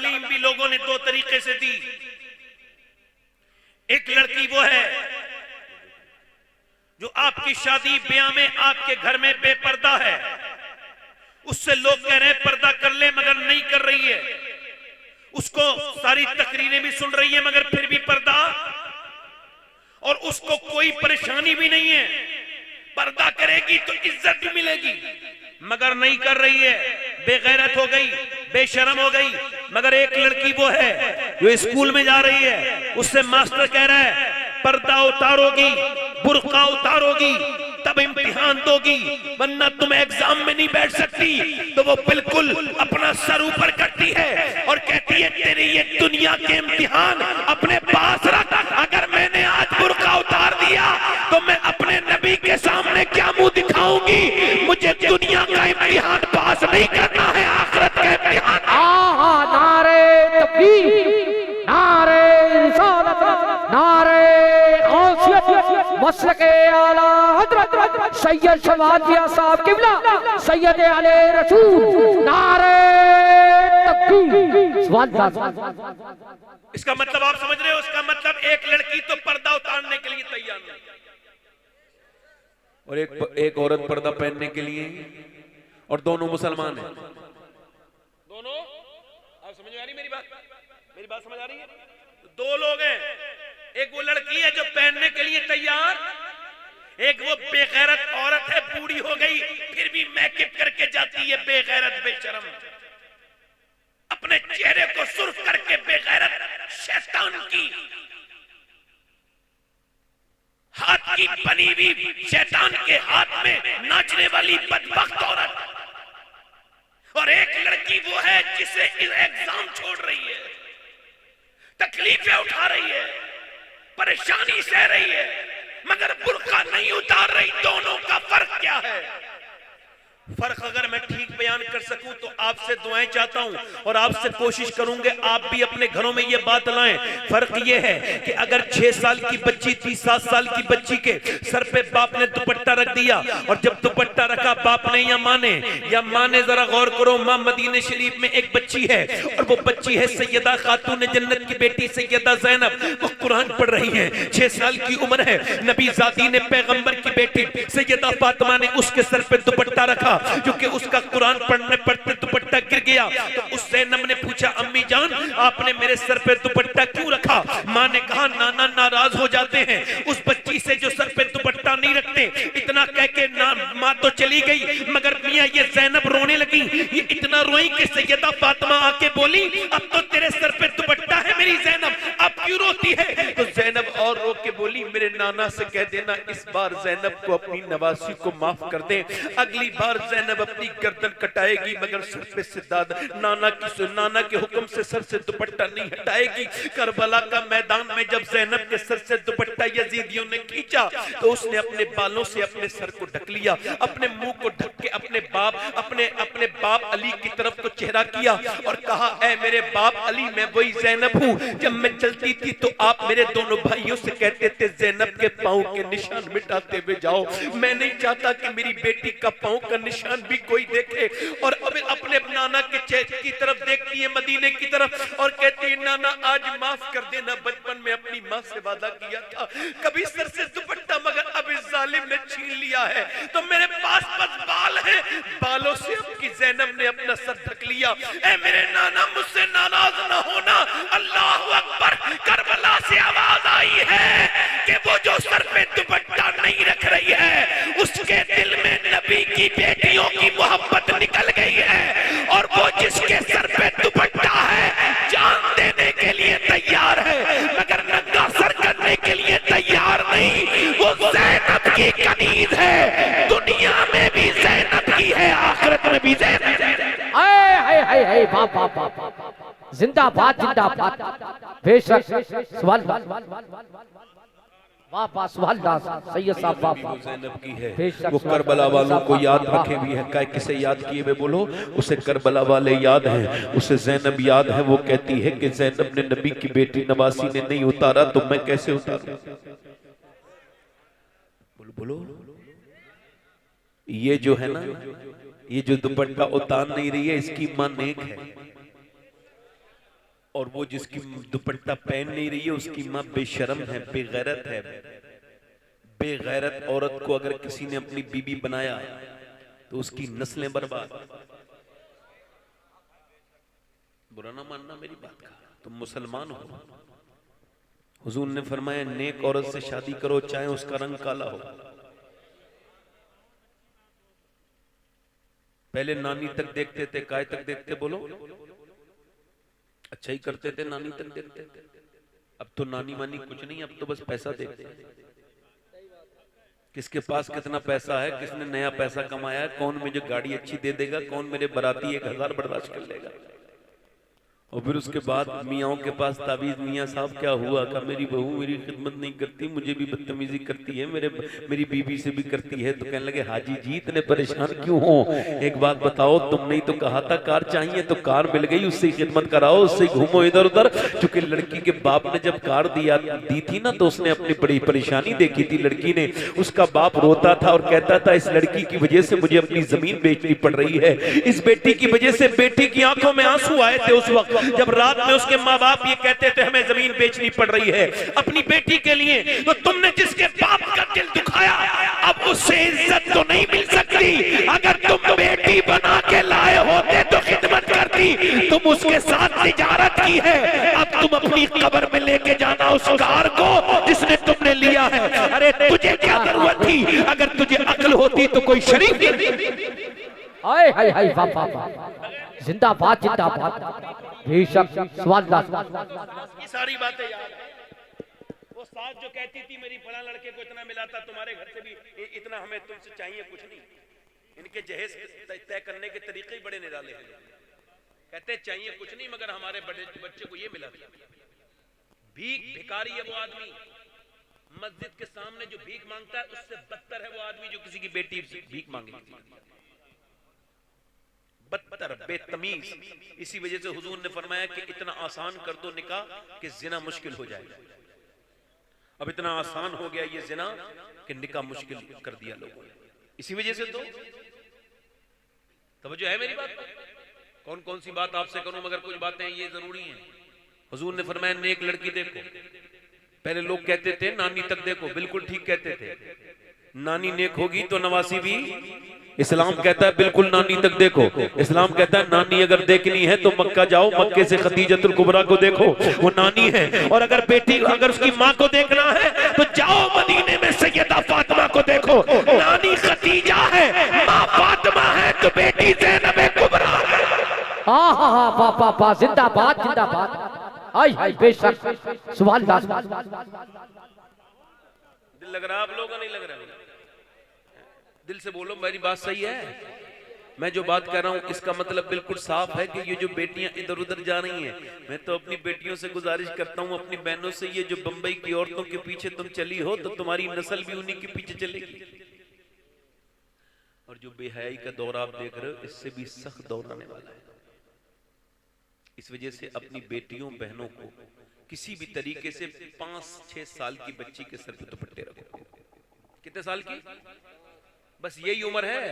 तालीम भी लोगों ने दो तरीके से दी। एक लड़की वो है जो आपकी शादी ब्याह में आपके घर में बेपर्दा है, उससे लोग कह रहे हैं पर्दा कर ले मगर नहीं कर रही है, उसको सारी तकरीरें भी सुन रही है मगर फिर भी पर्दा, और उसको कोई परेशानी भी नहीं है, पर्दा करेगी तो इज्जत भी मिलेगी मगर नहीं कर रही है, बेगैरत हो गई, बेशर्म हो गई। मगर एक लड़की वो है जो स्कूल में जा रही है, उससे मास्टर कह रहा है पर्दा उतारोगी, बुर्का उतारोगी तब इम्तिहान दोगी, वरना तुम एग्जाम में नहीं बैठ सकती। तो वो बिल्कुल अपना सर ऊपर करती है और कहती है तेरे ये दुनिया के इम्तिहान अपने पास रख, अगर मैंने आज बुर्का उतार दिया तो मैं अपने नबी के सामने क्या मुंह दिखाऊंगी। मुझे दुनिया का इम्तिहान पास नहीं करना है, आखिरत का इम्तिहान। नारे तकबीर, नारे रिसालत, नारे मसलके आला हजरत सैयद शवादिया साहब किबला सैयद आले रसूल, नारे तकबीर। इसका मतलब आप समझ रहे हो? इसका मतलब एक लड़की तो पर्दा उतारने के लिए तैयार नहीं और एक औरत पर्दा पहनने के लिए, और दोनों मुसलमान हैं। दोनों, आप समझ आ रही मेरी बात समझ आ रही है? दो लोग हैं, एक वो लड़की है जो पहनने के लिए तैयार, एक वो बेगैरत औरत है, बूढ़ी हो गई फिर भी मेकअप करके जाती है, बेगैरत बेशरम, अपने चेहरे को सुर्ख करके बेगैरत शैतान की हाथ की बनी हुई शैतान के हाथ में नाचने वाली बदबख्त औरत। और एक लड़की वो है जिसे एग्जाम छोड़ रही है, तकलीफें उठा रही है, परेशानी सह रही है, मगर बुर्का नहीं उतार रही। दोनों का फर्क क्या है? फर्क अगर मैं ठीक बयान कर सकूं तो आपसे दुआएं चाहता हूं और आपसे कोशिश करूंगे आप भी अपने घरों में ये बात लाएं। फर्क ये है कि अगर 6 साल की बच्ची थी, 7 साल की बच्ची के सर पे बाप ने दुपट्टा रख दिया, और जब दुपट्टा रखा बाप ने या माँ ने, जरा गौर करो, माँ मदीने शरीफ में एक बच्ची है और वो बच्ची है सैयदा खातून जन्नत की बेटी सैयदा ज़ैनब। वो कुरान पढ़ रही है, 6 साल की उम्र है। नबी ज़ादी ने पैगंबर की बेटी सैयदा फातिमा ने उसके सर पे दुपट्टा रखा, क्योंकि उसका कुरान पढ़ते दुपट्टा गिर गया। तो उस ज़ैनब ने पूछा अम्मी जान आपने मेरे सर पे दुपट्टा क्यों रखा? माँ ने कहा नाना नाराज हो जाते हैं उस बच्ची से जो सर पे दुपट्टा नहीं रखते। इतना कह के माँ तो चली गई, मगर मियाँ ये ज़ैनब रोने लगी। ये इतना रोई कि सैयदा फातिमा आके बोली अब तो तेरे सर पे दुपट्टा है मेरी ज़ैनब, अब क्यों रोती है? तो ज़ैनब और रो के बोली मेरे नाना से कह देना इस बार ज़ैनब को अपनी नवासी को माफ कर दे, अगली बार ज़ैनब अपनी गर्दन कटाएगी मगर सर पे से नाना के हुक्म से सर से दुपट्टा नहीं हटाएगी। करबला का मैदान में जब ज़ैनब के सर से दुपट्टा यजीदियों ने खींचा तो उसने अपने बालों से अपने सर को ढक लिया, अपने मुंह को ढक के अपने बाप अली की तरफ को चेहरा किया और कहा ऐ मेरे बाप अली मैं वही ज़ैनब हूँ। जब मैं चलती थी तो आप मेरे दोनों भाइयों से कहते थे ज़ैनब के पाँव के निशान मिटाते हुए जाओ, मैं नहीं चाहता कि मेरी बेटी का पाँव का निशान भी कोई देखे। और अब अपने नाना के चेहरे की तरफ देखती है, मदीने की तरफ, और कहती है नाना आज माफ कर देना, बचपन में अपनी माँ से वादा किया था कभी सर से दुपट्टा मगर अब इस जालिम ने छीन लिया है तो मेरे पास बस बाल है, बालों से आपकी ज़ैनब ने अपना सर ढक लिया। ऐ मेरे नाना मुझसे नाराज ना होना। अल्लाह अकबर। करबला से आवाज आई है कि वो जो सर पे दुपट्टा नहीं रख रही है उसके दिल में नबी की बेटियों की मोहब्बत निकल गई है, और वो जिसके सर पे दुपट्टा है जान देने के लिए तैयार है मगर नंगा सर करने के लिए तैयार नहीं। वो ज़ैनब की कनीज है, दुनिया में भी ज़ैनब की है, आखिरत में भी ज़ैनब है। जिंदाबाद जिंदाबाद। बेशक सवाल सैयद साहब ज़ैनब की है, वो करबला वालों को याद रखे भी है। क्या किसे याद किए हुए बोलो? उसे करबला वाले याद हैं, उसे ज़ैनब याद है। वो कहती है कि ज़ैनब ने नबी की बेटी नवासी ने नहीं उतारा तो मैं कैसे उतारूं? बोलो ये जो है ना, ये जो दुपट्टा उतार नहीं रही है इसकी मां नेक है। और वो जिसकी दुपट्टा पहन नहीं रही है उसकी माँ बेशर्म है, बेगैरत है। बेगैरत औरत को अगर किसी ने अपनी बीबी बनाया तो उसकी नस्लें बर्बाद। बुरा ना मानना मेरी बात का, तुम मुसलमान हो। हुजूर ने फरमाया नेक औरत से शादी करो चाहे उसका रंग काला हो। पहले नानी तक देखते थे, काय तक देखते बोलो? अच्छा ही करते थे, नानी तक देखते थे। अब तो नानी मानी कुछ नहीं, अब तो बस पैसा देखते हैं। किसके पास कितना पैसा है, किसने नया पैसा कमाया है, कौन मुझे गाड़ी अच्छी दे देगा, कौन मेरे बराती 1000 बर्दाश्त कर लेगा। और फिर उसके बाद मियाँओं के पास तावीज़, मियाँ साहब क्या हुआ? का मेरी बहू मेरी खिदमत नहीं करती, मुझे भी बदतमीजी करती है, मेरी बीबी से भी करती है। तो कहने लगे हाजी जी इतने परेशान क्यों हो? एक बात बताओ, तुमने ही तो कहा था कार चाहिए, तो कार मिल गई, उससे खिदमत कराओ, उससे घूमो इधर उधर। क्योंकि लड़की के बाप ने जब कार दी थी ना, तो उसने अपनी बड़ी परेशानी देखी थी लड़की ने। उसका बाप रोता था और कहता था इस लड़की की वजह से मुझे अपनी जमीन बेचनी पड़ रही है, इस बेटी की वजह से। बेटी की आंखों में आंसू आए थे उस वक्त जब रात में उसके माँ बाप ये कहते थे हमें जमीन बेचनी पड़ रही है अपनी बेटी के लिए। तो तुमने जिसके बाप का दिल दुखाया, अब उससे इज्जत तो नहीं मिल सकती। अगर तुम बेटी बना के लाए होते तो खिदमत करती, तुम उसके साथ तिजारत की है, अब तुम अपनी कब्र में लेके जाना उस कार को जिसने तुमने लिया है। अरे तुझे क्या जरूरत थी? अगर तुझे अक्ल होती तो कोई शरीफ हाय हाय हाय वाह वाह वाह, जिंदाबाद जिंदाबाद। बेशक सवाल ये सारी बातें याद है। वो सास जो कहती थी मेरी फला लड़के को इतना मिला था, तुम्हारे घर से भी इतना हमें तुमसे चाहिए कुछ नहीं। इनके जहेज तय करने के तरीके ही बड़े निराले हैं। कहते चाहिए कुछ नहीं मगर हमारे बड़े बच्चे को ये मिला था। भिखारी है वो आदमी, मस्जिद के सामने जो भीख मांगता है उससे बदतर है वो आदमी जो किसी की बेटी भीख मांगेगी। बदतर, बेतमीज। इसी वजह से हुजूर ने फरमाया कि इतना आसान कर दो निकाह कि जिना मुश्किल हो जाएगा। अब इतना आसान हो गया ये जिना कि निकाह मुश्किल कर दिया लोगों ने। इसी वजह से तो तवज्जो है मेरी बात पर? कौन कौन सी बात आपसे करूं, मगर कुछ बातें ये जरूरी हैं। हुजूर ने फरमाया नेक लड़की देखो। पहले लोग कहते थे नानी तक देखो, बिल्कुल ठीक कहते थे। नानी नेक होगी तो नवासी भी। इस्लाम कहता है बिल्कुल नानी तक देखो। इस्लाम कहता है नानी अगर देखनी है तो मक्का जाओ, मक्के से खदीजतुल कुबरा को देखो, वो नानी है। और अगर बेटी अगर उसकी माँ को देखना है तो जाओ मदीने में सैयदा फातिमा को देखो। नानी खदीजा है, माँ फातिमा है, तो बेटी ज़ैनब कुबरा है। हाँ हाँ हाँ वाह वाह वाह, जिंदाबाद जिंदाबाद। हाय हाय बेशक सवाल दिल लग रहा आप लोगों नहीं लग रहा? दिल से बोलो मेरी बात सही है। मैं जो बात कर रहा हूँ इसका मतलब बिल्कुल साफ है कि ये जो बेटियां इधर उधर जा रही हैं, मैं तो अपनी बेटियों से गुजारिश करता हूँ, अपनी बहनों से, ये जो बंबई की औरतों के पीछे तुम चली हो तो तुम्हारी नस्ल भी उन्हीं के पीछे चलेगी। और जो बेहयाई का दौर आप देख रहे हो इससे भी सख्त दौर आने वाला है। इस वजह से अपनी बेटियों बहनों को किसी भी तरीके से 5-6 साल की बच्ची के सर पे दुपट्टे रखो। कितने साल की? बस यही उम्र है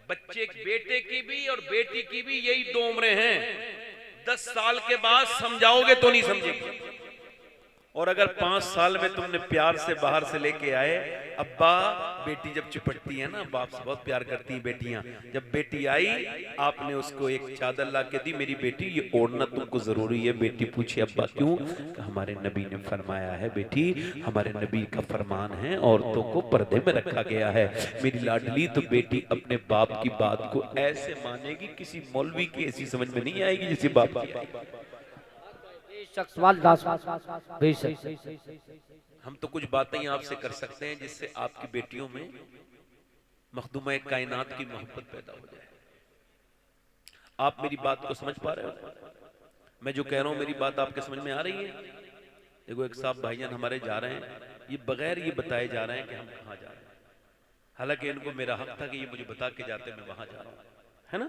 बच्चे, बेटे की भी और बेटी की भी यही 2 उम्रें हैं। 10 साल के बाद समझाओगे तो नहीं समझेगी। और अगर 5 साल में तुमने प्यार से बाहर से लेके आए, अब्बा बेटी जब चिपटती है ना, बाप से बहुत प्यार करती है बेटियां। जब बेटी आई आपने उसको एक चादर ला के दी, मेरी बेटी ये ओढ़ना तुमको जरूरी है। बेटी पूछे अब्बा क्यों? हमारे नबी ने फरमाया है बेटी, हमारे नबी का फरमान है औरतों को पर्दे में रखा गया है। मेरी लाडली, तो बेटी अपने बाप की बात को ऐसे मानेगी, किसी मौलवी की ऐसी समझ में नहीं आएगी जैसे बाप की। हम तो कुछ बातें आपसे कर सकते हैं जिससे आपकी बेटियों में मखदूम कायनात की मोहब्बत पैदा हो जाए। आप मेरी बात को समझ पा रहे हो? मैं जो कह रहा हूं मेरी बात आपके समझ में आ रही है? देखो एक साहब भाईजान हमारे जा रहे हैं, ये बगैर ये बताए जा रहे हैं कि हम कहाँ जा रहे हैं। हालांकि इनको मेरा हक था कि ये मुझे बता के जाते मैं वहां जा रहा हूं, है ना?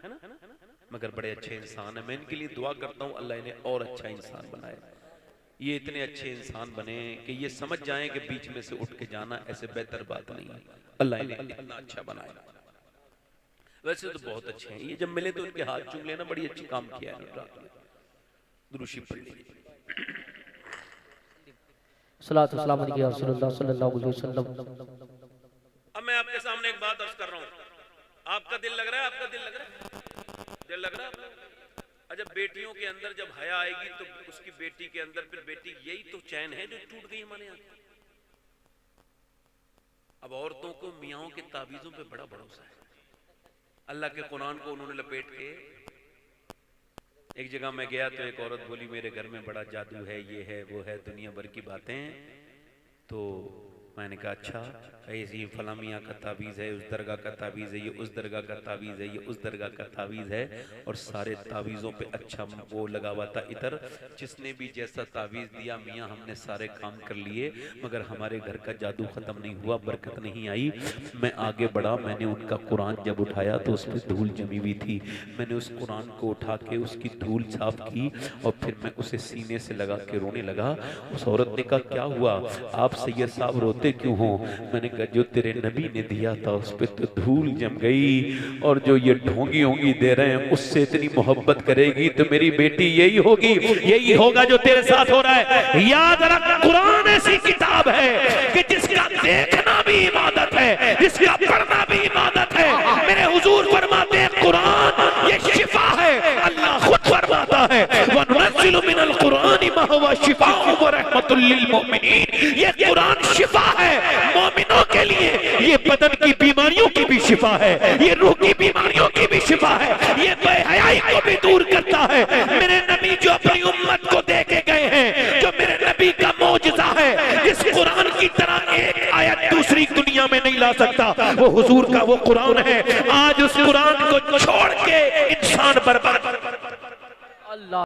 मगर बड़े अच्छे इंसान है, मैं इनके लिए दुआ करता हूँ अल्लाह इन्हें और अच्छा इंसान बनाए। ये इतने अच्छे इंसान बने कि ये समझ जाएं कि बीच में से उठ के जाना ऐसे बेहतर बात नहीं है। अल्लाह इन्हें इतना अच्छा बनाए। वैसे तो बहुत अच्छे हैं, ये जब मिले तो इनके हाथ चूम लेना, बड़ी अच्छी काम किया है। दुरूद शरीफ पढ़ लीजिए। सलात व सलाम अलैहि रसूलुल्लाह सल्लल्लाहु अलैहि वसल्लम। अब मैं आपके सामने एक बात अर्ज कर रहा हूँ, आपका दिल लग रहा है, आपका दिल लग रहा है, दिल लग रहा है। अच्छा, बेटियों के अंदर जब हया आएगी तो उसकी बेटी के अंदर फिर बेटी, यही तो चैन है जो टूट गई हमारे यहाँ। अब औरतों को मियाओं के ताबीजों पे बड़ा भरोसा है। अल्लाह के कुरान को उन्होंने लपेट के, एक जगह मैं गया तो एक औरत बोली मेरे घर में बड़ा जादू है, ये है वो है, दुनिया भर की बातें। तो मैंने कहा अच्छा, ऐसी फला मियाँ का ताबीज़ है, उस दरगाह का ताबीज़ है, ये उस दरगाह का ताबीज़ है, ये उस दरगाह का ताबीज़ है। और सारे ताबीज़ों पे अच्छा वो लगा हुआ था इधर। जिसने भी जैसा ताबीज़ दिया मियाँ हमने सारे काम कर लिए, मगर हमारे घर का जादू ख़त्म नहीं हुआ, बरकत नहीं आई। मैं आगे बढ़ा, मैंने उनका कुरान जब उठाया तो उस पर धूल जमी हुई थी। मैंने उस कुरान को उठा के उसकी धूल साफ की और फिर मैं उसे सीने से लगा के रोने लगा। उस औरत ने कहा क्या हुआ, आप सैयद साहब रोते क्यों हो? मैंने कहा जो तेरे नबी ने दिया था उस पे तो धूल जम गई, और जो ये ढोंगी होंगी दे रहे हैं उससे इतनी मोहब्बत करेगी तो मेरी बेटी यही होगी, यही होगा जो तेरे साथ हो रहा है। याद रख, कुरान ऐसी किताब है कि जिसका देखना भी इबादत है, जिसका पढ़ना भी इबादत है। मेरे हुजूर फरमाते हैं कुरान ये शिफा है, अल्लाह खुद फरमाता है वनुनज़्ज़िलु मिनल कुरानि मा हुवा शिफाउन व रहमतुल लिल मुमिनीन। ये कुरान शिफा है मोमिनों के लिए, ये बदन की बीमारियों की भी शिफा है, ये रूह की बीमारियों की भी शिफा है, ये बेहयाई को भी दूर करता है। मेरे नबी जो अपनी उम्मत को दे के गए हैं, जो मेरे नबी का मौजज़ा है, जिस कुरान की तरह एक आयत दूसरी दुनिया में नहीं ला सकता, वो हुजूर का वो कुरान है।